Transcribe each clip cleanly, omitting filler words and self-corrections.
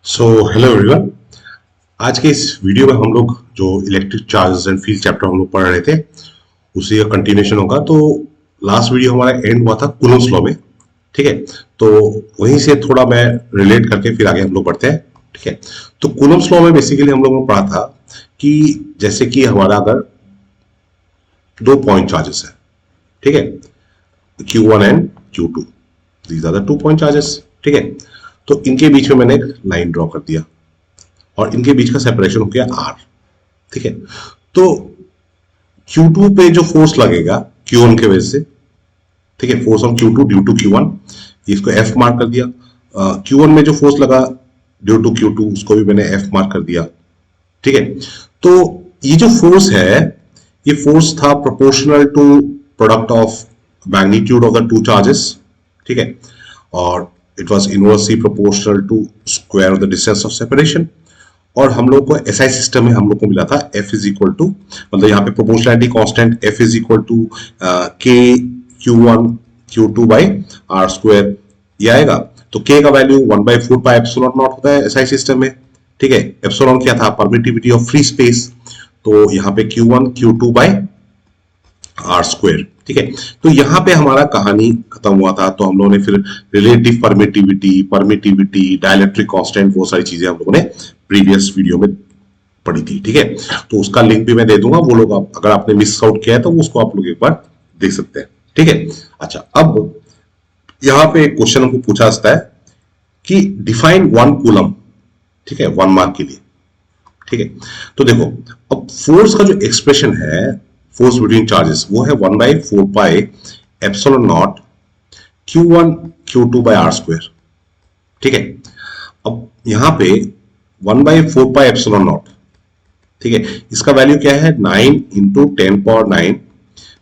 So hello everyone. आज के इस वीडियो में हम लोग जो electric charges and field chapter हम लोग पढ़ रहे थे उसी का कंटिन्यूशन होगा। तो लास्ट वीडियो हमारा एंड हुआ था कूलम्ब्स लॉ में, ठीक है। तो वहीं से थोड़ा मैं रिलेट करके फिर आगे हम लोग बढ़ते हैं, ठीक है। तो कूलम्ब्स लॉ में बेसिकली हम लोगों ने पढ़ा था कि जैसे कि हमारा अगर दो पॉइंट चार्जेस है, ठीक है, Q1 and Q2, these are the 2 point charges, ठीक है। तो इनके बीच में मैंने एक लाइन ड्रॉ कर दिया और इनके बीच का सेपरेशन हो गया R, ठीक है। तो Q2 पे जो फोर्स लगेगा Q1 के वजह से, ठीक है, force on Q2 due to Q1, इसको F मार्क कर दिया। Q1 में जो फोर्स लगा ड्यू टू Q2 उसको भी मैंने F मार्क कर दिया, ठीक है। तो ये जो फोर्स है ये फोर्स था proportional to product of magnitude of the two charges, ठीक है। और it was inversely proportional to square of the distance of separation. और हम लोग को एसआई सिस्टम में हम लोग को मिला था F इज इक्वल टू, मतलब यहाँ पे proportionality constant F is equal to K Q1 Q2 by R square ये आएगा। तो K का वैल्यू 1/4 पाई एप्सिलॉन नॉट होता है एसआई सिस्टम में, ठीक है। एप्सिलॉन क्या था? Permittivity of free space. तो यहाँ पे Q1 Q2 by R square, ठीक है। तो यहाँ पे हमारा कहानी खत्म हुआ था। तो हम लोगों ने फिर रिलेटिव परमिटिविटी डाइलेक्ट्रिक कांस्टेंट वो सारी चीजें हम लोगों ने प्रीवियस वीडियो में पढ़ी थी, ठीक है। तो उसका लिंक भी मैं दे दूंगा, वो लोग अगर आपने मिस आउट किया है तो उसको आप लोग एक बार देख सकते हैं, ठीक है। अच्छा, अब यहाँ पे एक क्वेश्चन हमको पूछा जाता है कि डिफाइन 1 कूलम, ठीक है, 1 मार्क के लिए, ठीक है। तो देखो, अब फोर्स का जो एक्सप्रेशन है फोर्स बिटवीन चार्जेस वो है 1/4 pi epsilon naught Q1 Q2 by R square, ठीक है। अब यहां पे 1/4 पाई एप्सिलॉन नॉट, ठीक है, इसका वैल्यू क्या है? 9 इंटू 10⁹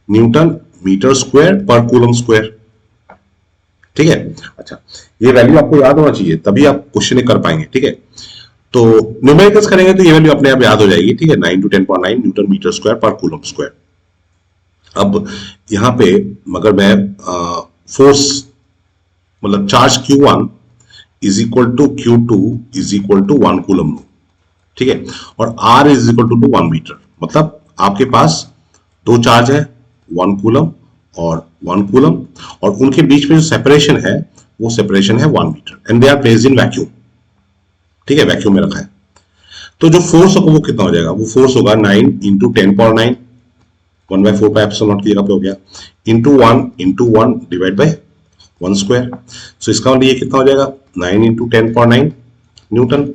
न्यूटन मीटर स्क्वायर पर कूलम स्क्वायर, ठीक है। अच्छा, ये वैल्यू आपको याद होना चाहिए तभी आप क्वेश्चन कर पाएंगे, ठीक है। तो न्यूमेरिकल्स करेंगे तो ये वैल्यू अपने आप याद हो जाएगी, ठीक है। 9 इंटू 10⁹ न्यूटन मीटर स्क्वायर पर कूलम स्क्वायर। अब यहां पे अगर मैं फोर्स मतलब charge Q1 is equal to Q2 is equal to 1 coulomb, ठीक है, और R is equal to 1 metre, मतलब आपके पास दो चार्ज है 1 कूलम और 1 कूलम, और उनके बीच में जो सेपरेशन है वो सेपरेशन है 1 metre and they are placed in vacuum, ठीक है, वैक्यूम में रखा है। तो जो फोर्स होगा वो कितना हो जाएगा? वो फोर्स होगा 9 इंटू 10⁹ 1/4 पाई एप्सिलॉन नॉट की जगह पे हो गया इंटू 1 डिवाइड बाय 1 स्क्वायर। सो इसका मतलब ये कितना हो जाएगा? 9 इंटू 10⁹ न्यूटन,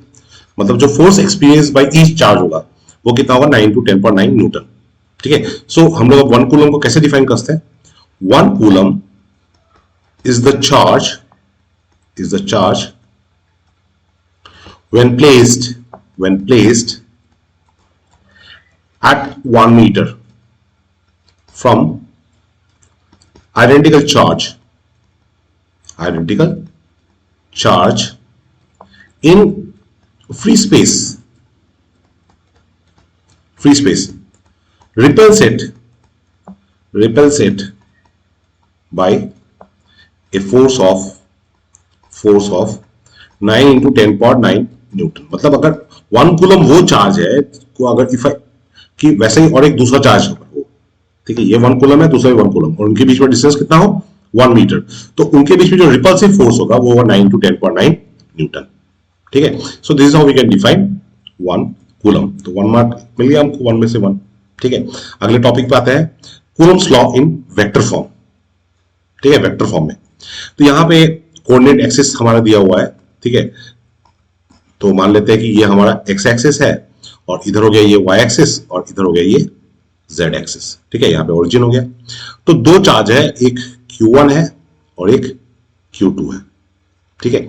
मतलब जो force experience by each charge होगा वो कितना होगा? 9 इंटू 10⁹ न्यूटन, ठीक है। सो हम लोग अब 1 कूलम को कैसे डिफाइन करते हैं? 1 coulomb is the charge when placed at 1 meter from identical charge in free space repels it by a force of 9 into 10⁹ Newton. मतलब अगर 1 कूलम वो चार्ज है को अगर इफ कि वैसे ही और एक दूसरा चार्ज होगा वो, ठीक है, ये 1 कूलम है, दूसरा 1 कूलम, और उनके बीच में डिस्टेंस कितना हो? 1 मीटर। तो उनके बीच में जो रिपल्सिव फोर्स होगा वो होगा 9 टू 10⁹ न्यूटन, ठीक है। So this is how we can define 1 coulomb. तो 1 मार्क मिल गया हमको 1 में से 1, ठीक है। अगले टॉपिक पे आते हैं, Coulomb's law in vector form, ठीक है, वेक्टर फॉर्म में। तो यहां पे कोऑर्डिनेट एक्सिस हमारा दिया हुआ है, ठीक है। तो मान लेते हैं कि ये हमारा एक्स एक्सिस है और इधर हो गया ये वाई एक्सिस और इधर हो गया ये जेड एक्सिस, ठीक है, यहाँ पे ओरिजिन हो गया। तो दो चार्ज है, एक Q1 है और एक Q2 है, ठीक है।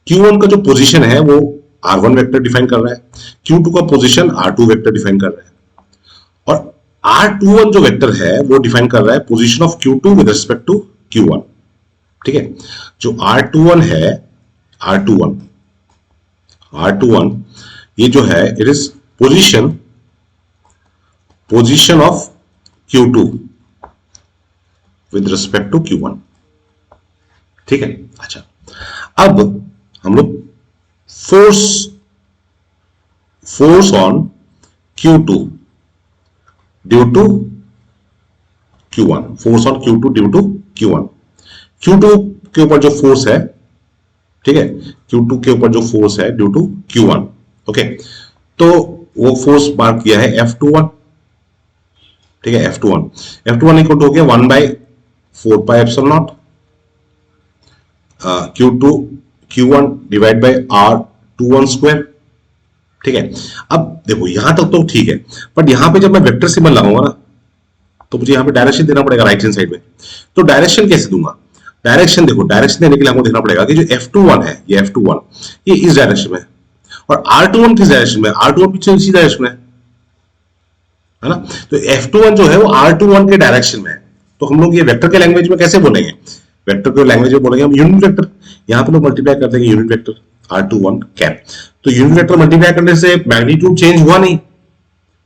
Q1 का जो पोजीशन है वो R1 वेक्टर डिफाइन कर रहा है, Q2 का पोजीशन R2 वेक्टर डिफाइन कर रहा है, और R21 जो वेक्टर है वो डिफाइन कर रहा है position of Q2 with respect to Q1, ठीक है। जो R21 है, R21 ये जो है it is position of Q2 with respect to Q1, ठीक है। अच्छा, अब हम लोग force force on Q2 due to Q1, force on Q2 due to Q1। Q2 के ऊपर जो फोर्स है, ठीक है, Q2 के ऊपर जो फोर्स है ड्यू टू Q1, ओके, तो वो फोर्स मार्क किया है F21, ठीक है, F21 इक्वल टू हो गया 1/4πε0 Q2 Q1 divide by R21 square, ठीक है। अब देखो यहां तक तो ठीक है, बट यहां पे जब मैं वेक्टर सिंबल लगाऊंगा ना, तो मुझे यहां पे डायरेक्शन देना पड़ेगा राइट हैंड साइड में। तो डायरेक्शन कैसे दूंगा? डायरेक्शन देखो, डायरेक्शन देने के लिए हमको देखना पड़ेगा कि जो F21 है, ये F21 ये इस डायरेक्शन में है, और R21 किस डायरेक्शन में? R21 पीछे इसी डायरेक्शन में है ना। तो F21 जो है वो R21 के डायरेक्शन में है। तो हम लोग ये वेक्टर के लैंग्वेज में कैसे बोलेंगे? वेक्टर के लैंग्वेज में बोलेंगे हम यूनिट वेक्टर। यहां पे लोग मल्टीप्लाई करते हैं यूनिट वेक्टर R21 कैप। तो यूनिट वेक्टर मल्टीप्लाई करने से मैग्नीट्यूड चेंज हुआ नहीं,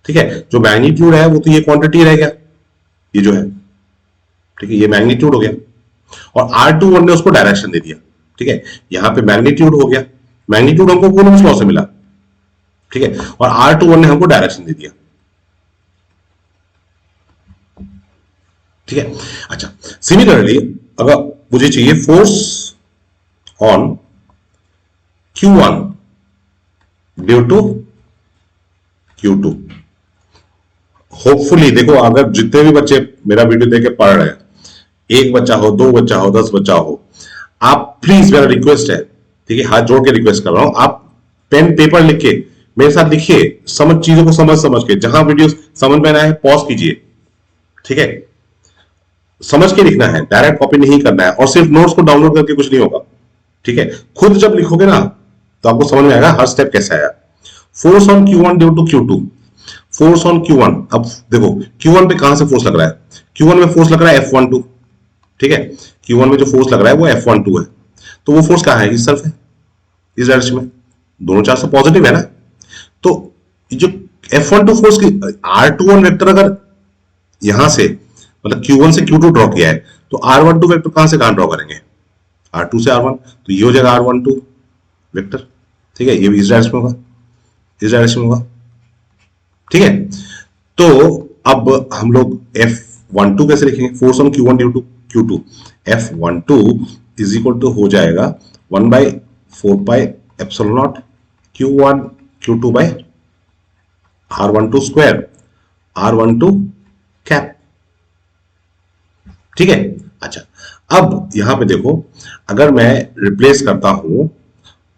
ठीक है। जो मैग्नीट्यूड है वो तो ये क्वांटिटी रह गया, ये जो है, ठीक है, ये मैग्नीट्यूड हो गया, और R21 ने उसको डायरेक्शन दे दिया, ठीक है। यहां पे मैग्नीट्यूड हो गया, मैग्नीट्यूड हमको कूलम्ब्स लॉ से मिला, ठीक है, और R21 ने हमको डायरेक्शन दे दिया, ठीक है। अच्छा, सिमिलरली अगर मुझे चाहिए force on Q1 due to Q2। Hopefully देखो, अगर जितने भी बच्चे मेरा वीडियो देख के पढ़ रहे हैं, एक बच्चा हो, दो बच्चा हो, 10 बच्चा हो, आप प्लीज, मेरा रिक्वेस्ट है, ठीक है, हाथ जोड़ के रिक्वेस्ट कर रहा हूं, आप पेन पेपर लिख के मेरे साथ लिखिए, समझ चीजों को समझ समझ के, जहां वीडियो समझ में ना आए पॉज कीजिए, ठीक है। समझ के लिखना है, डायरेक्ट कॉपी नहीं करना है, और सिर्फ नोट्स को डाउनलोड करके कुछ नहीं होगा, ठीक है। खुद जब लिखोगे ना तो आपको समझ में आएगा हर स्टेप कैसा आया। Force on Q1 due to Q2, force on Q1। अब देखो Q1 पे कहां से फोर्स लग रहा है? Q1 में फोर्स लग रहा है F12, ठीक है। Q1 में जो फोर्स लग रहा है वो F12 है, तो वो फोर्स कहां है? इस तरफ है, इस डायरेक्शन में। दोनों चार्ज तो पॉजिटिव है ना, तो जो F12 फोर्स की R21 वेक्टर अगर यहां से, मतलब Q1 से Q2 ड्रॉ किया है, तो R12 वेक्टर कहां से कहां ड्रॉ करेंगे? R2 से R1, तो ये हो जाएगा R12 वेक्टर, ठीक है। ये भी इस डायरेक्शन में होगा, इस डायरेक्शन में होगा, ठीक है। तो अब हम लोग F12 कैसे लिखेंगे? Force on Q1 due to Q2, F12 is equal to हो जाएगा 1/4πε0 Q1 Q2 bye R12 square, R12 cap, ठीक है। अच्छा, अब यहां पे देखो, अगर मैं रिप्लेस करता हूं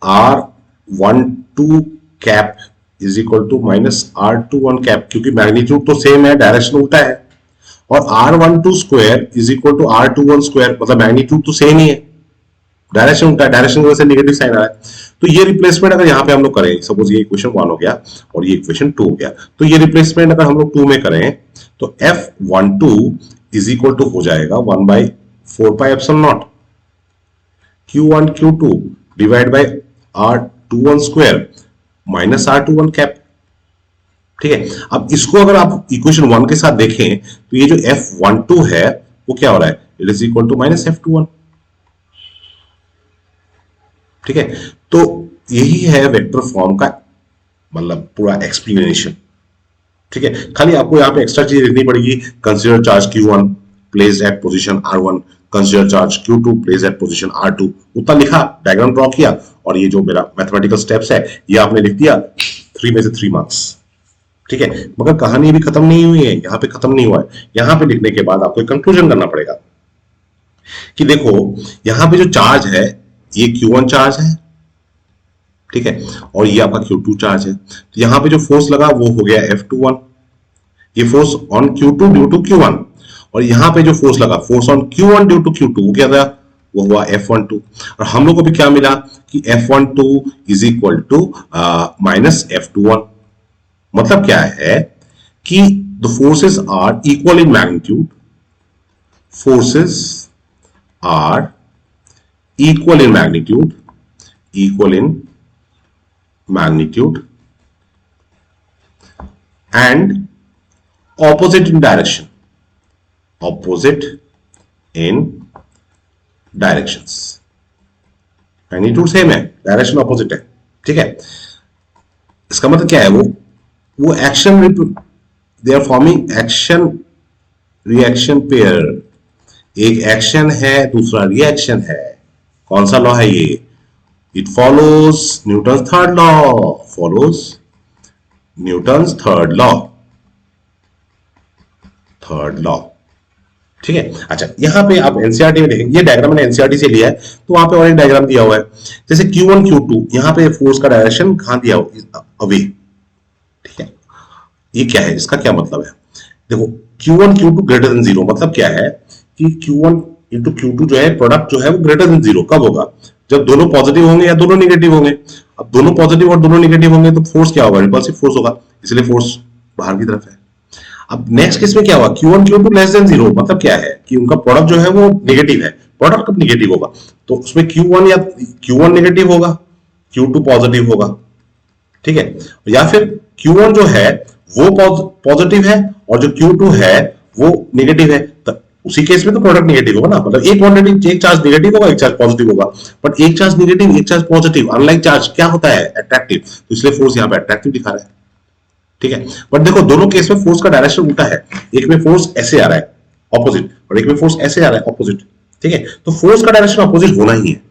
R12 cap is equal to minus R21 cap, क्योंकि मैग्नीट्यूड तो सेम है, डायरेक्शन उल्टा है, और R12 square is equal to R21 square, मतलब मैग्नीट्यूड तो सेम ही है, डायरेक्शन उल्टा है, डायरेक्शन की वजह से नेगेटिव साइन आ रहा है। तो ये रिप्लेसमेंट अगर यहां पे हम लोग करें, सपोज ये इक्वेशन 1 हो गया और ये इक्वेशन 2 हो गया, तो ये रिप्लेसमेंट अगर हम लोग 2 में करें तो F12 इज इक्वल टू हो जाएगा 1/4πε0 Q1 Q2 divide by R21 square minus R21 cap, ठीक है। अब इसको अगर आप इक्वेशन 1 के साथ देखें तो ये जो F12 है वो क्या हो रहा है? It is equal to minus F21, ठीक है। तो यही है वेक्टर फॉर्म का मतलब पूरा एक्सप्लेनेशन, ठीक है। खाली आपको यहाँ पे एक्स्ट्रा चीज लिखनी पड़ेगी, consider charge Q1 placed at position R1, consider charge Q2 placed at position R2, उतना लिखा, डायग्राम ड्रॉ किया, और ये जो मेरा मैथमेटिकल स्टेप्स है ये आपने लिख दिया, 3 में से 3 मार्क्स, ठीक है। मगर कहानी अभी खत्म नहीं हुई है, यहाँ पे खत्म नहीं हुआ है। यहाँ पे लिखने के बाद आपको कंक्लूजन करना पड़ेगा कि देखो यहाँ पे जो चार्ज है ये Q1 चार्ज है, ठीक है, और ये आपका Q2 चार्ज है। तो यहाँ पे जो फोर्स लगा वो हो गया F21, ये force on Q2 due to Q1, और यहाँ पे जो फोर्स लगा force on Q1 due to Q2 वो क्या था? वो हुआ F12, और हम लोग को भी क्या मिला कि F12 is equal to minus F21। मतलब क्या है कि the forces are equal in magnitude, forces are equal in magnitude, equal in magnitude and opposite in direction, opposite in directions। Magnitude same है, डायरेक्शन ऑपोजिट है, ठीक है, इसका मतलब क्या है, वो action, they are forming action reaction pair. एक एक्शन है, दूसरा रिएक्शन है। कौन सा लॉ है ये? It follows Newton third law, follows Newton third law. ठीक है, अच्छा यहां पे आप एनसीईआरटी में देखेंगे, ये डायग्राम मैंने एनसीईआरटी से लिया है, तो वहां पे और एक डायग्राम दिया हुआ है, जैसे Q1 Q2, यहां पे फोर्स का डायरेक्शन कहां दिया हुआ, अवे। ठीक है, ये क्या है, इसका क्या मतलब है? देखो Q1 Q2 greater than zero, मतलब क्या है कि Q1 इंटू Q2 जो है, प्रोडक्ट जो है वो ग्रेटर देन जीरो कब होगा? जब दोनों पॉजिटिव होंगे या दोनों निगेटिव होंगे। अब दोनों पॉजिटिव और दोनों निगेटिव होंगे तो फोर्स क्या होगा? रिपल्सिव फोर्स होगा, इसलिए फोर्स बाहर की तरफ है। अब नेक्स्ट केस में क्या हुआ? Q1 Q2 less than zero, मतलब क्या है कि उनका प्रोडक्ट जो है वो नेगेटिव है। प्रोडक्ट कब नेगेटिव होगा? तो उसमें Q1 नेगेटिव होगा, Q2 पॉजिटिव होगा। ठीक है, या फिर Q1 जो है वो पॉजिटिव है और जो Q2 है वो नेगेटिव है, तो उसी केस में तो प्रोडक्ट नेगेटिव होगा ना, मतलब एक क्वांटिटी, एक चार्ज नेगेटिव होगा, एक चार्ज पॉजिटिव होगा। बट एक चार्ज नेगेटिव, एक चार्ज पॉजिटिव, अनलाइक चार्ज क्या होता है? अट्रैक्टिव, तो इसलिए फोर्स यहाँ पे अट्रैक्टिव दिखा रहा है। ठीक है, बट देखो दोनों केस में फोर्स का डायरेक्शन उल्टा है, एक में फोर्स ऐसे आ रहा है ऑपोजिट, और एक में फोर्स ऐसे आ रहा है ऑपोजिट। ठीक है, तो फोर्स का डायरेक्शन ऑपोजिट होना ही है।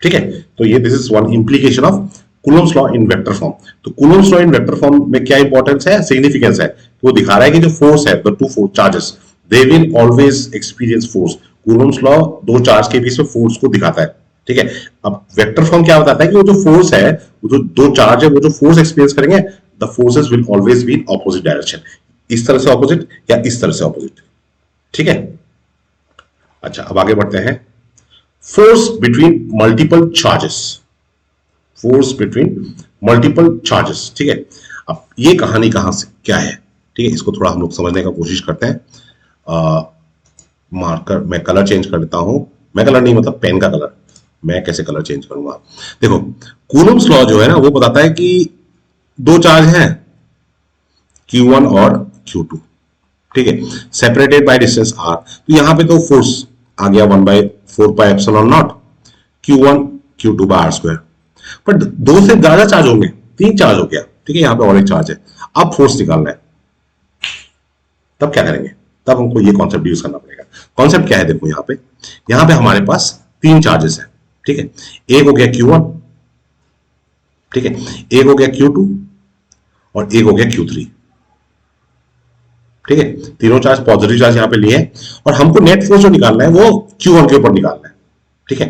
ठीक है, तो ये this is one implication of Coulomb's law in vector form. तो Coulomb's law in vector form में क्या इंपॉर्टेंस है, सिग्निफिकेंस है? तो वो दिखा रहा है कि जो फोर्स है, the two force charges, they will always experience force. Coulomb's law दो चार्ज के बीच में फोर्स को दिखाता है। ठीक है, अब वेक्टर फॉर्म क्या बताता है कि वो जो फोर्स है, वो जो दो चार्ज है, वो जो फोर्स एक्सपीरियंस करेंगे, the forces will always be in opposite direction. इस तरह से ऑपोजिट या इस तरह से ऑपोजिट। ठीक है, अच्छा अब आगे बढ़ते हैं। Force between multiple charges, force between multiple charges. ठीक है, अब ये कहानी कहां से क्या है? ठीक है, इसको थोड़ा हम लोग समझने का कोशिश करते हैं। मार्कर मैं कलर चेंज कर देता हूं, मैं कलर नहीं मतलब पेन का कलर, मैं कैसे कलर चेंज करूंगा? देखो कूलम्स लॉ जो है ना, वो बताता है कि दो चार्ज हैं Q1 और Q2। ठीक है, सेपरेटेड बाय डिस्टेंस r, तो यहां पे तो फोर्स आ गया 1/4πε0 Q1 Q2 bye r²। But दो से ज्यादा चार्ज होंगे, तीन चार्ज हो गया। ठीक है, यहां पे और एक चार्ज है, अब फोर्स निकालना है, तब क्या करेंगे? तब हमको ये कॉन्सेप्ट यूज करना पड़ेगा। कॉन्सेप्ट क्या है? देखो यहां पे हमारे पास तीन चार्जेस हैं। ठीक है, एक हो गया Q1, ठीक है, एक हो गया Q2 और एक हो गया Q3। ठीक है, तीनों चार्ज पॉजिटिव चार्ज यहां पे लिए हैं, और हमको नेट फोर्स जो निकालना है वो Q1 के ऊपर निकालना है। ठीक है,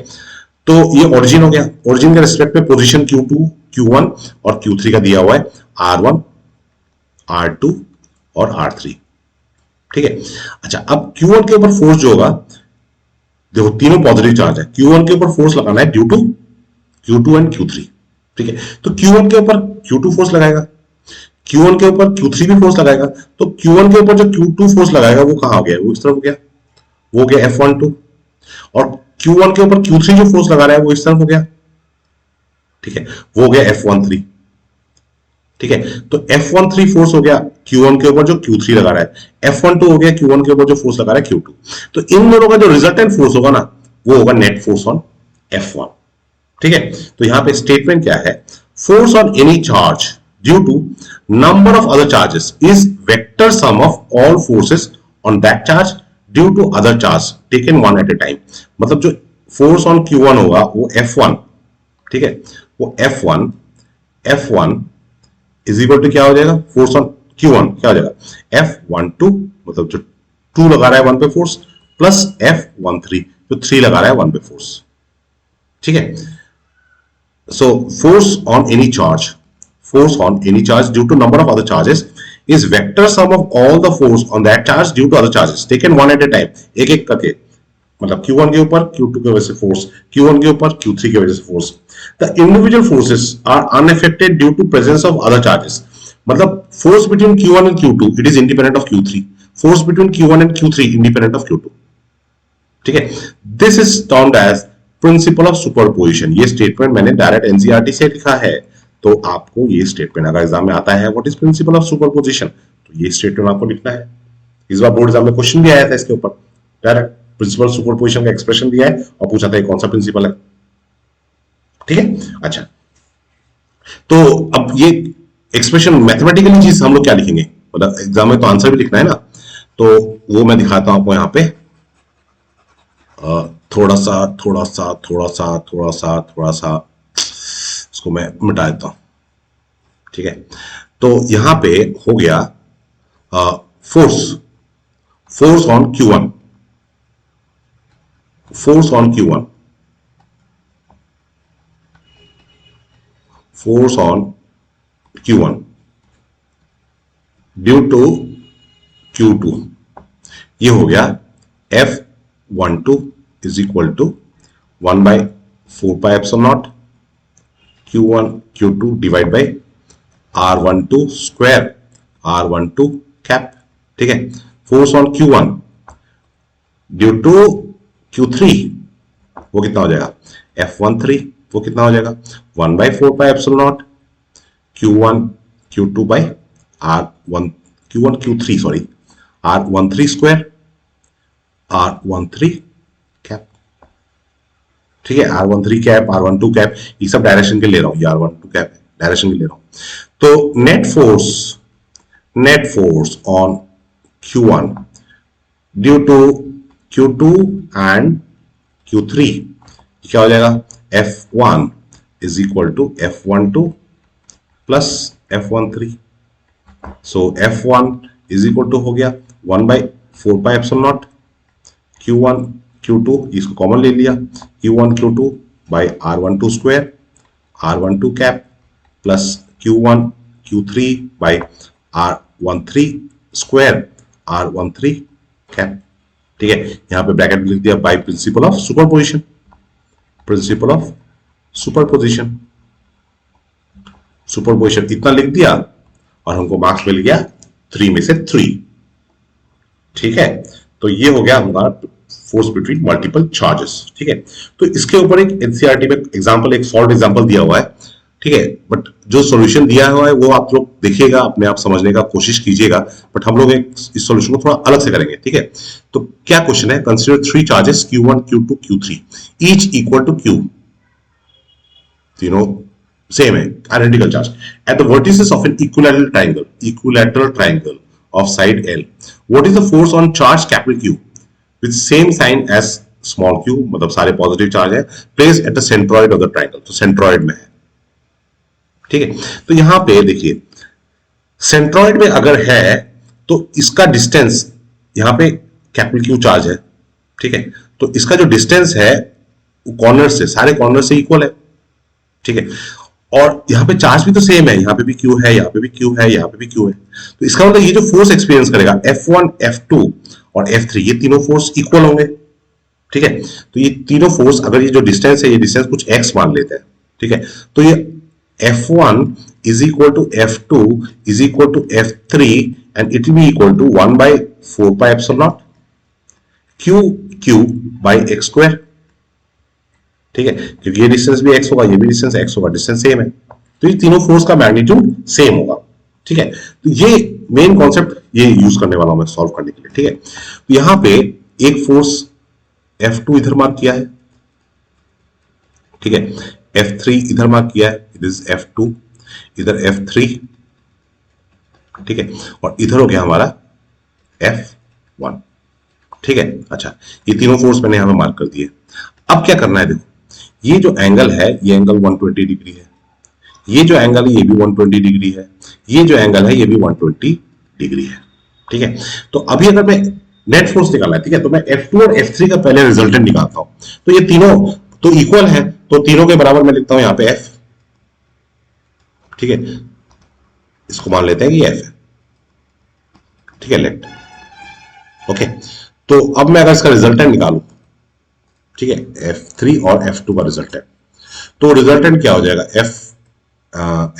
तो ये ओरिजिन हो गया, ओरिजिन के रिस्पेक्ट में पोजीशन Q2, Q1 और Q3 का दिया हुआ है, R1, R2 और R3। ठीक है, अच्छा अब Q1 के ऊपर फोर्स जो होगा, देखो तीनों पॉजिटिव चार्ज है, Q1 के ऊपर फोर्स लगाना है due to Q2 and Q3। ठीक है, तो Q1 के ऊपर Q2 फोर्स लगाएगा, Q1 के ऊपर Q3 भी फोर्स लगाएगा, तो Q1 के ऊपर जो Q2 फोर्स लगाएगा वो कहां हो गया? वो इस तरफ हो गया, वो हो गया F12। और Q1 के ऊपर Q3 जो फोर्स लगा रहा है वो इस तरफ हो गया। ठीक है, वो हो गया F13। ठीक है, तो F13 फोर्स हो गया Q1 के ऊपर जो Q3 लगा रहा है, F12 हो गया Q1 के ऊपर जो फोर्स लगा रहा है Q2। तो इन दोनों का जो रिजल्टेंट फोर्स होगा ना, वो होगा नेट फोर्स ऑन F1। ठीक है, तो यहां पे स्टेटमेंट क्या है? Force on any charge due to number of other charges is vector sum of all forces on that charge due to other charge taken one at a time. मतलब जो force on Q1 होगा वो F1, ठीक है, वो F1 is equal to क्या हो जाएगा? फोर्स ऑन Q1 क्या हो जाएगा? F12, मतलब जो 2 लगा रहा है 1 पे फोर्स, प्लस F13 जो 3 लगा रहा है 1 पे फोर्स। ठीक है, so force on any charge due to number of other charges is vector sum of all the force on that charge due to other charges taken one at a time, एक एक करके, मतलब Q1 के ऊपर Q2 की वजह से force, Q1 के ऊपर Q3 की वजह से force. The individual forces are unaffected due to presence of other charges। मतलब force between Q1 and Q2 it is independent of Q3, force between Q1 and Q3 independent of Q2। ठीक है, this is termed as principle of superposition. ये statement मैंने direct NCERT से लिखा है, तो आपको ये स्टेटमेंट अगर एग्जाम में आता है, what is principal of superposition, तो ये स्टेटमेंट आपको लिखना है। इस बार बोर्ड एग्जाम में क्वेश्चन भी आया था इसके ऊपर, डायरेक्ट प्रिंसिपल सुपरपोजिशन का एक्सप्रेशन दिया है और पूछा था कौन सा प्रिंसिपल है। ठीक है, अच्छा तो अब ये एक्सप्रेशन मैथमेटिकली चीज हम लोग क्या लिखेंगे, मतलब एग्जाम में तो आंसर भी लिखना है ना, तो वो मैं दिखाता हूं आपको यहाँ पे। थोड़ा सा थोड़ा सा थोड़ा सा थोड़ा सा थोड़ा सा इसको मैं मिटा देता हूं। ठीक है, तो यहां पे हो गया force, force on Q1, force on Q1, force on Q1 due to Q2, ये हो गया F12 is equal to 1/4πε0 Q1 Q2 divide by R12 square R12 cap. ठीक है, force on Q1 due to Q3 वो कितना हो जाएगा, F13 वो कितना हो जाएगा 1/4πε0 Q1 Q2 by R1 Q1 Q3 sorry R13 square R13 cap. ठीक है, R13 कैप R12 कैप ये सब डायरेक्शन के ले रहा हूं, ये R12 कैप डायरेक्शन के ले रहा हूं। तो net force on Q1 due to Q2 and Q3 क्या हो जाएगा, F1 is equal to F12 plus F13। So F1 is equal to हो गया 1/4πε0 Q1 Q2, इसको कॉमन ले लिया, Q1 Q2 by R12 square R12 cap plus Q1 Q3 by R13 square R13 cap. ठीक है, यहां पे ब्रैकेट लिख दिया by principal of superposition, principal of superposition, superposition इतना लिख दिया और हमको मार्क्स मिल गया 3 में से 3। ठीक है, तो ये हो गया हमारा फोर्स बिटवीन मल्टीपल चार्जेस। ठीक है, तो इसके ऊपर एक एनसीईआरटी में एग्जांपल, एक सॉल्व एग्जांपल दिया हुआ है। ठीक है, बट जो सॉल्यूशन दिया हुआ है वो आप लोग देखिएगा, अपने आप समझने का कोशिश कीजिएगा, बट हम लोग इस सॉल्यूशन को थोड़ा अलग से करेंगे। ठीक है, तो क्या क्वेश्चन है, consider 3 charges Q1 Q2 Q3 each equal to Q, तीनों सेम है, identical charge at the vertices of an equilateral triangle of side L, what is the force on charge capital Q with same sign as small q, मतलब सारे positive charge है, place at the centroid of the triangle, तो centroid में है। ठीक है, तो यहां पे देखिए सेंट्रॉइड में अगर है तो इसका डिस्टेंस, यहां पे कैपिटल Q चार्ज है। ठीक है, तो इसका जो डिस्टेंस है कॉर्नर से, सारे कॉर्नर से इक्वल है। ठीक है, और यहां पे चार्ज भी तो सेम है, यहां पे भी Q है, यहां पे भी Q है, यहां पे भी Q है, तो इसका मतलब ये जो फोर्स एक्सपीरियंस करेगा F1 F2 और F3 ये तीनों फोर्स इक्वल होंगे। ठीक है, तो ये तीनों फोर्स, अगर ये जो डिस्टेंस है ये डिस्टेंस कुछ x मान लेते हैं। ठीक है, तो ये F1 is equal to F2 is equal to F3 and it will be equal to 1/4πε0 Q by x square। ठीक है, क्योंकि ये डिस्टेंस भी x होगा, ये भी डिस्टेंस x होगा, डिस्टेंस सेम है, तो ये तीनों फोर्स का मैग्नीट्यूड सेम होगा। ठीक है, तो ये मेन कॉन्सेप्ट ये यूज करने वाला हूं मैं सॉल्व करने के लिए। ठीक है, तो यहां पे एक फोर्स F2 इधर मार्क किया है। ठीक है, F3 इधर मार्क किया है, इट इज F2, इधर F3। ठीक है, और इधर हो गया हमारा F1। ठीक है, अच्छा ये तीनों फोर्स मैंने यहां पे मार्क कर दिए। अब क्या करना है, देखो ये जो एंगल है ये एंगल 120 डिग्री है, ये जो एंगल है ये भी 120 डिग्री है, ये जो एंगल है ये भी 120 डिग्री है। ठीक है, तो अभी अगर मैं नेट फोर्स निकालना है, ठीक है, तो मैं F2 और F3 का पहले रिजल्टेंट निकालता हूं। तो ये तीनों तो इक्वल है, तो तीनों के बराबर मैं लिखता हूं यहां पे F। ठीक है, इसको मान लेते हैं कि F है। ठीक है, लेट ओके, तो अब मैं अगर इसका रिजल्टेंट निकालूं, ठीक है, F3 और F2 का रिजल्टेंट, तो रिजल्टेंट क्या हो जाएगा,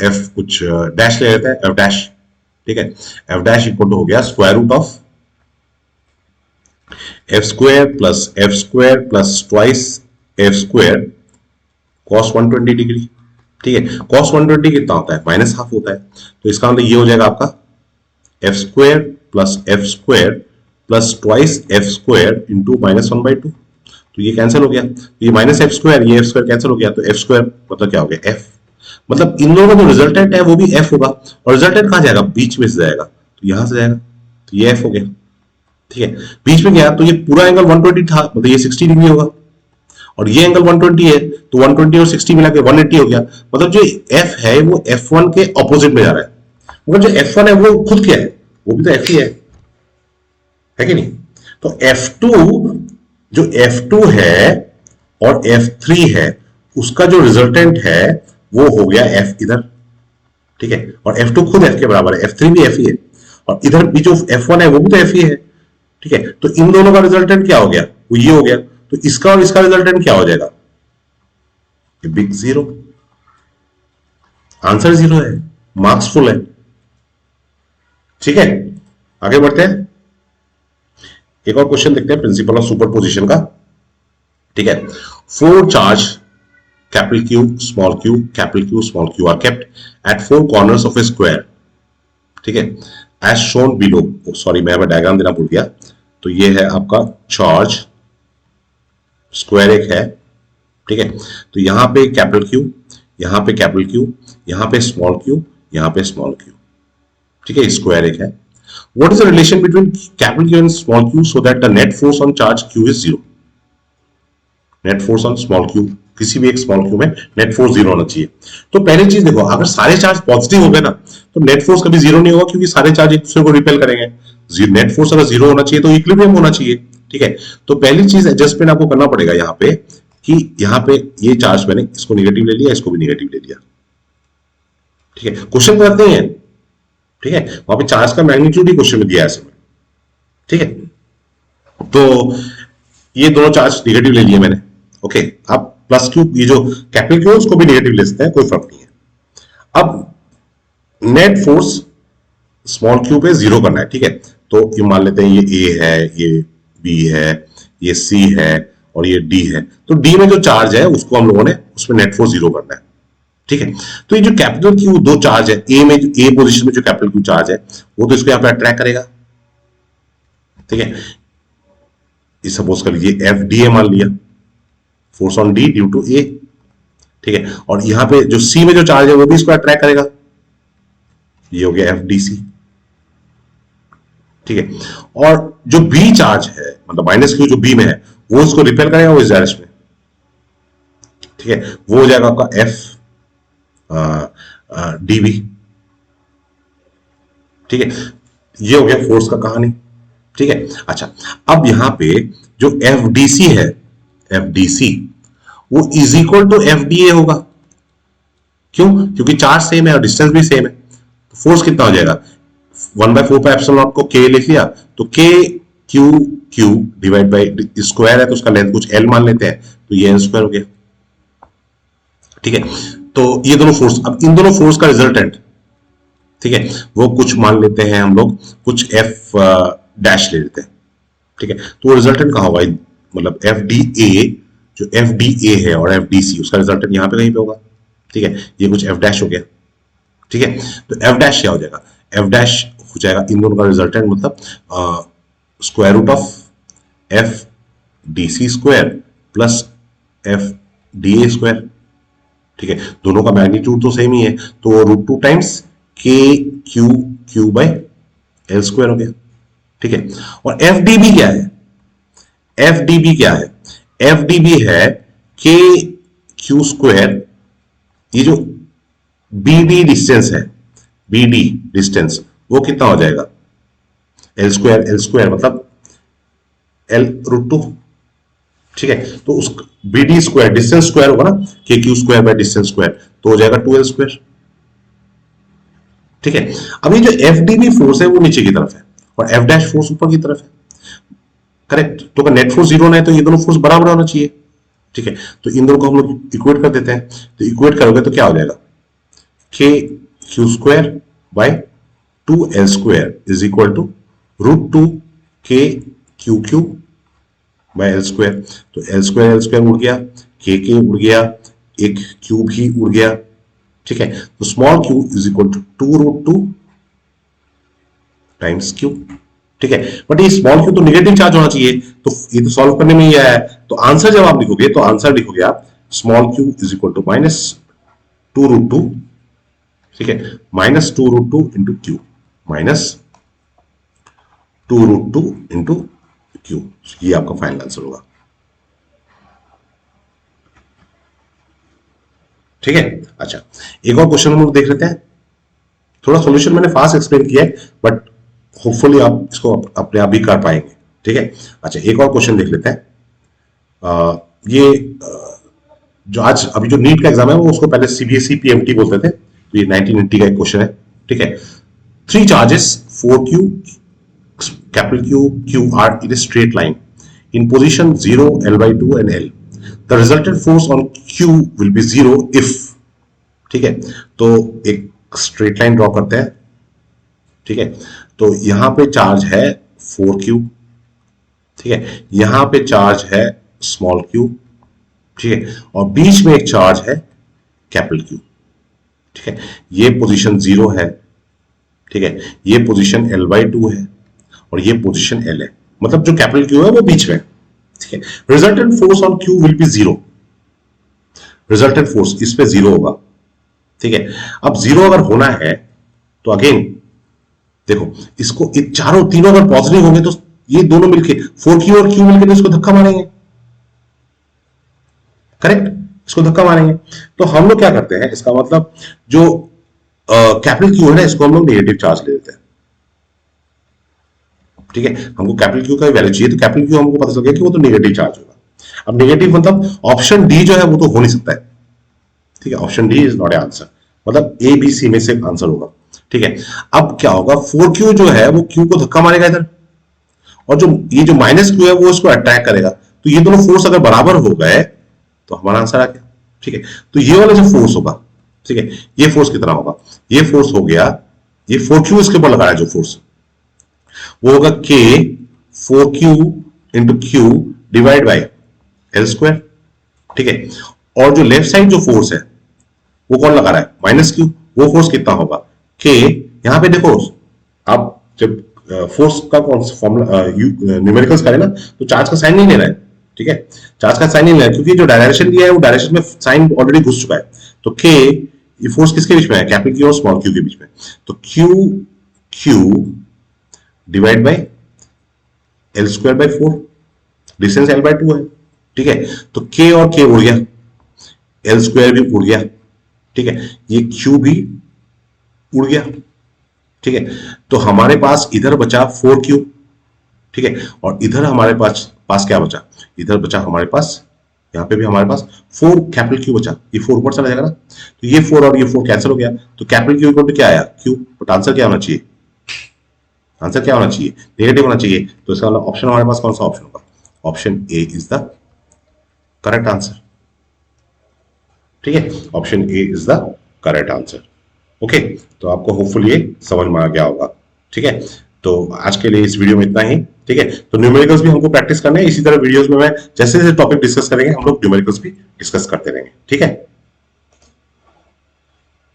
F कुछ डैश ले लेते हैं, F डैश। ठीक है, F डैश इक्वल टू हो गया square root of F square plus twice F square cos 120 degree. ठीक है, cos 120 कितना होता है, -½ होता है, तो इसका मतलब ये हो जाएगा आपका F square plus twice F square into -1/2, तो ये कैंसिल हो गया, ये -F स्क्वायर, ये F स्क्वायर कैंसिल हो गया, तो F स्क्वायर मतलब क्या हो गया F। मतलब इन दोनों का जो रिजल्टेंट है वो भी एफ होगा, और रिजल्टेंट कहां जाएगा, बीच में से जाएगा, तो यहां से जाएगा, तो ये एफ हो गया। ठीक है, बीच में गया तो ये पूरा एंगल 120 था, मतलब ये 60 डिग्री होगा, और ये एंगल 120 है, तो 120 और 60 मिला के 180 हो गया। मतलब जो एफ है वो F1 के ऑपोजिट में जा रहा है, मगर जो F1 है वो खुद क्या है, वो भी तो एफ ही है कि नहीं। तो F2, जो F2 है और F3 है, उसका जो रिजल्टेंट है वो हो गया F इधर। ठीक है, और F2 खुद F के बराबर है, F3 भी F ही है, और इधर भी जो F1 है वो भी तो F ही है। ठीक है, तो इन दोनों का रिजल्टेंट क्या हो गया, वो ये हो गया, तो इसका और इसका रिजल्टेंट क्या हो जाएगा, बिग जीरो। आंसर जीरो है, मार्क्स फुल है। ठीक है, आगे बढ़ते हैं, एक और क्वेश्चन देखते हैं प्रिंसिपल ऑफ सुपरपोजिशन का। ठीक है, four charge capital Q small Q capital Q small Q R kept at four corners of A square. ठीक है, एज शोन बिलो, सॉरी मैं डायग्राम देना भूल गया। तो ये है आपका चार्ज, स्क्वायर एक है। ठीक है, तो यहां पे कैपिटल क्यू, यहां पे कैपिटल क्यू, यहां पे स्मॉल क्यू, यहां पे स्मॉल क्यू। ठीक है, स्क्वायर एक है। What is the relation between capital Q and small q so that the net force on charge q is zero? Net force on small q, किसी भी एक स्मॉल क्यू में नेट फोर्स जीरो होना चाहिए। तो पहली चीज देखो, अगर सारे चार्ज पॉजिटिव हो गए ना, तो नेट फोर्स कभी जीरो नहीं होगा, क्योंकि सारे चार्ज एक दूसरे को रिपेल करेंगे। नेट फोर्स अगर जीरो होना चाहिए तो इक्विलिब्रियम होना चाहिए। ठीक है, तो पहली चीज एडजस्टमेंट आपको करना पड़ेगा यहाँ पे, कि यहाँ पे ये चार्ज मैंने इसको निगेटिव ले लिया, इसको भी निगेटिव ले लिया। ठीक है, क्वेश्चन गलत नहीं है। ठीक है, वहां पे चार्ज का मैग्नीट्यूड ही क्वेश्चन में दिया है ऐसे में। ठीक है, तो ये दोनों चार्ज निगेटिव ले लिए मैंने। ओके, अब प्लस क्यू, ये जो कैपिटल क्यू उसको भी निगेटिव ले सकते हैं, कोई फर्क नहीं है। अब नेट फोर्स स्मॉल क्यू पे जीरो करना है। ठीक है, तो ये मान लेते हैं ये ए है, ये बी है, ये सी है और ये डी है। तो डी में जो चार्ज है उसको हम लोगों ने उसमें नेट फोर्स जीरो करना है। ठीक है, तो ये जो कैपिटल क्यू दो चार्ज है, ए में जो ए पोजीशन में जो कैपिटल क्यू चार्ज है वो तो इसको यहां पे अट्रैक्ट करेगा। ठीक है, सपोज कर लीजिए एफ डी ए मान लिया, force on D due to A. ठीक है, और यहां पे जो सी में जो चार्ज है वो भी इसको अट्रैक्ट करेगा, ये हो गया एफ डी सी। ठीक है, और जो बी चार्ज है, मतलब माइनस क्यू जो बी में है, वो इसको रिपेल करेगा वो इस डायरेक्शन में। ठीक है, वो हो जाएगा आपका एफ डीबी। ठीक है, ये हो गया फोर्स का कहानी। ठीक है, अच्छा अब यहां पे जो एफ डी सी है, एफ डी सी वो is equal to F D A होगा। क्यों? क्योंकि चार्ज सेम है और डिस्टेंस भी सेम है। तो फोर्स कितना हो जाएगा, 1/4 पाई एप्सिलॉन नॉट को के लिख लिया, तो के Q Q divide by square है तो उसका लेंथ कुछ एल मान लेते हैं, तो ये एल स्क्वायर हो गया। ठीक है, तो ये दोनों फोर्स, अब इन दोनों फोर्स का रिजल्टेंट, ठीक है, वो कुछ मान लेते हैं हम लोग, कुछ एफ डैश ले लेते हैं। ठीक है, तो रिजल्टेंट कहां होगा, मतलब एफ डी ए, जो एफ डी ए है और एफ डी सी, उसका रिजल्टेंट यहां पे कहीं पे होगा। ठीक है, ये कुछ एफ डैश हो गया। ठीक है, तो एफ डैश क्या हो जाएगा, एफ डैश हो जाएगा इन दोनों का रिजल्टेंट, मतलब square root of F D C square plus F D A square. ठीक है, दोनों का मैग्नीट्यूड तो सेम ही है, तो √2 टाइम्स के Q Q by L square हो गया। ठीक है, और एफ डी बी क्या है, एफ डी बी क्या है, एफ डी बी है के क्यू स्क्वायर, ये जो बी डी डिस्टेंस है, बी डी डिस्टेंस वो कितना हो जाएगा, एल स्क्वायर मतलब L√2। ठीक है, तो उस B D square distance square होगा ना, K Q square by distance square, तो हो जाएगा 2L स्क्वायर। ठीक है, अब ये जो एफ डी बी फोर्स है वो नीचे की तरफ है और एफ डैश फोर्स ऊपर की तरफ है। करेक्ट, तो अगर नेट फोर्स जीरो है तो ये दोनों फोर्स बराबर होना चाहिए। ठीक है, तो इन दोनों को हम लोग इक्वेट कर देते हैं, तो इक्वेट करोगे तो क्या हो जाएगा, K Q square by 2L square is equal to √2 K Q Q by L square. तो एल स्क्वायर उड़ गया, के उड़ गया, एक क्यू भी उड़ गया। ठीक है, तो small q is equal to 2√2 times Q. ठीक है, बट ये स्मॉल क्यू तो निगेटिव चार्ज होना चाहिए, तो ये तो सॉल्व करने में ही आया है। तो आंसर जब आप लिखोगे तो आंसर लिखोगे आप small q is equal to 2√2, ठीक है, minus 2√2 into Q, minus 2√2 into Q, ये आपका फाइनल आंसर होगा। ठीक है, अच्छा एक और क्वेश्चन हम लोग देख लेते हैं। थोड़ा सॉल्यूशन मैंने फास्ट एक्सप्लेन किया है, बट होपफुली आप इसको अपने आप भी कर पाएंगे। ठीक है, अच्छा एक और क्वेश्चन देख लेते हैं। ये जो आज अभी जो नीट का एग्जाम है वो उसको पहले सीबीएसई पीएमटी बोलते थे, तो ये 1980 का एक क्वेश्चन है। ठीक है, 3 charges 4q capital Q are in a straight line in position 0, L/2 and L. The resultant force on Q will be 0 if, ठीक है, तो एक स्ट्रेट लाइन ड्रॉ करते हैं। ठीक है, तो यहां पे चार्ज है 4q, ठीक है, यहां पे चार्ज है स्मॉल q, ठीक है, और बीच में एक चार्ज है कैपिटल Q। ठीक है, ये पोजीशन 0 है, ठीक है, ये पोजीशन L/2 है और ये पोजीशन L है, मतलब जो कैपिटल Q है वो बीच में। ठीक है, resultant force on Q will be 0, resultant force इस पे 0 होगा। ठीक है, अब 0 अगर होना है तो अगेन देखो, इसको चारों तीनों अगर पॉजिटिव होंगे तो ये दोनों मिलके 4q और q मिलके तो इसको धक्का मारेंगे, करेक्ट, इसको धक्का मारेंगे। तो हम लोग क्या करते हैं, इसका मतलब जो कैपिटल Q है ना, इसको हम लोग नेगेटिव चार्ज ले लेते हैं। ठीक है, हमको कैपिटल Q का वैल्यू चाहिए, तो कैपिटल Q हमको पता चल गया कि वो तो नेगेटिव चार्ज होगा। अब नेगेटिव मतलब ऑप्शन डी जो है वो तो हो नहीं सकता है। ठीक है, option D is not A answer, मतलब ए बी सी में से आंसर होगा। ठीक है, अब क्या होगा, 4q जो है वो q को धक्का मारेगा इधर, और जो ये जो माइनस q है वो इसको अट्रैक्ट करेगा, तो ये दोनों फोर्स अगर बराबर हो गए तो हमारा आंसर आ गया। ठीक है, तो ये वाला जो फोर्स होगा, ठीक है, ये फोर्स कितना होगा, ये फोर्स हो गया, ये 4q इसके ऊपर लगाया जो फोर्स, वो होगा k 4q into Q divide by L²। ठीक है, और जो लेफ्ट साइड जो फोर्स है वो कौन लगा रहा है, माइनस क्यू, वो फोर्स कितना होगा, k, यहां पे देखो आप जब फोर्स का कौन सा फॉर्मूला न्यूमेरिकल्स करें ना, तो चार्ज का साइन नहीं ले रहा है। ठीक है, चार्ज का साइन नहीं ले रहा है क्योंकि जो डायरेक्शन दिया है वो डायरेक्शन में साइन ऑलरेडी घुस चुका है। तो k, ये फोर्स किसके बीच में है, कैपिटल Q और स्मॉल q के बीच में, तो q divide by L²/4, distance L/2 है। ठीक है, तो k और k उड़ गया, L² भी उड़ गया, ठीक है, ये q भी उड़ गया। ठीक है, तो हमारे पास इधर बचा 4q, ठीक है, और इधर हमारे पास क्या बचा, इधर बचा हमारे पास, यहां पे भी हमारे पास 4 कैपिटल Q बचा, ये 4 ऊपर चला जाएगा ना, तो ये 4 और ये 4 कैंसिल हो गया, तो कैपिटल Q इक्वल टू क्या आया, q, बट आंसर क्या होना चाहिए, आंसर क्या होना चाहिए, नेगेटिव होना चाहिए। तो इसका मतलब ऑप्शन हमारे पास कौन सा ऑप्शन होगा, option A is the correct answer. ठीक है, option A is the correct answer. Okay, तो आपको होपफुली ये समझ में आ गया होगा। ठीक है, तो आज के लिए इस वीडियो में इतना ही। ठीक है, तो न्यूमेरिकल्स भी हमको प्रैक्टिस करना है, इसी तरह वीडियोस में मैं जैसे जैसे टॉपिक डिस्कस करेंगे हम लोग न्यूमेरिकल्स भी डिस्कस करते रहेंगे। ठीक है।